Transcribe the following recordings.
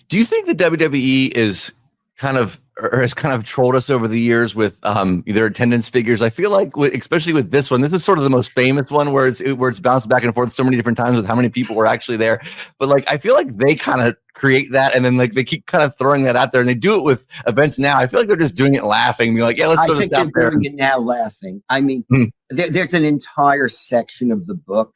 Do you think the WWE is kind of, or has kind of trolled us over the years with their attendance figures? I feel like, especially with this one, this is sort of the most famous one where it's bounced back and forth so many different times with how many people were actually there. But like, I feel like they kind of create that, and then like they keep kind of throwing that out there, and they do it with events now. I feel like they're just doing it laughing, being like, "Yeah, let's." I think they're doing it now laughing. I mean, there's an entire section of the book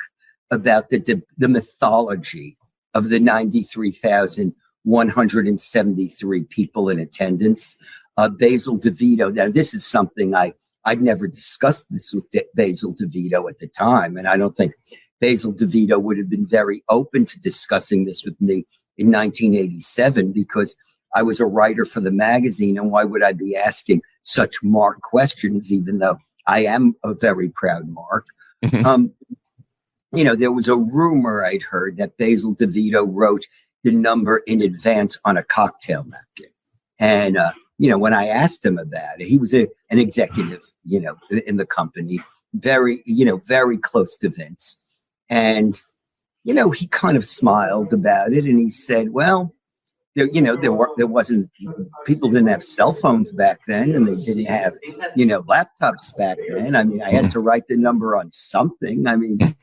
about the mythology of the 93,173 people in attendance. Basil DeVito. Now, this is something I'd never discussed this with Basil DeVito at the time, and I don't think Basil DeVito would have been very open to discussing this with me in 1987, because I was a writer for the magazine, and why would I be asking such Mark questions, even though I am a very proud Mark? There was a rumor I'd heard that Basil DeVito wrote the number in advance on a cocktail napkin. And, when I asked him about it, he was an executive, in the company, very close to Vince. And, he kind of smiled about it, and he said, well, there wasn't, people didn't have cell phones back then, and they didn't have, laptops back then. I mean, I had to write the number on something. I mean,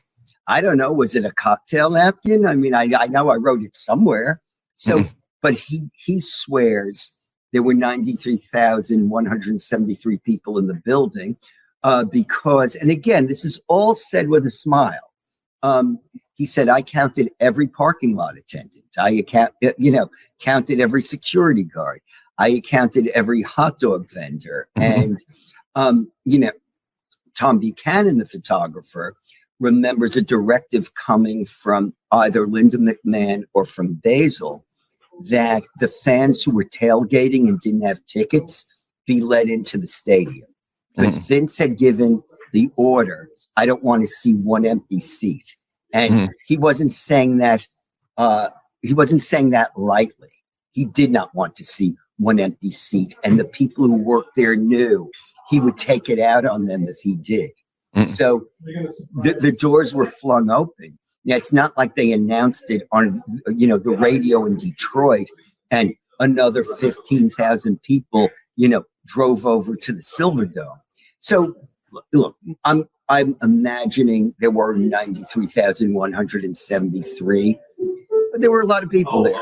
I don't know. Was it a cocktail napkin? I mean, I know I wrote it somewhere. So, but he swears there were 93,173 people in the building because, and again, this is all said with a smile. He said, I counted every parking lot attendant. I counted every security guard. I counted every hot dog vendor. And, Tom Buchanan, the photographer, remembers a directive coming from either Linda McMahon or from Basil that the fans who were tailgating and didn't have tickets be let into the stadium. Because Vince had given the order, I don't want to see one empty seat. And he wasn't saying that lightly. He did not want to see one empty seat. And the people who worked there knew he would take it out on them if he did. So the doors were flung open. Now, it's not like they announced it on, the radio in Detroit and another 15,000 people, drove over to the Silverdome. So look, I'm imagining there were 93,173, but there were a lot of people there.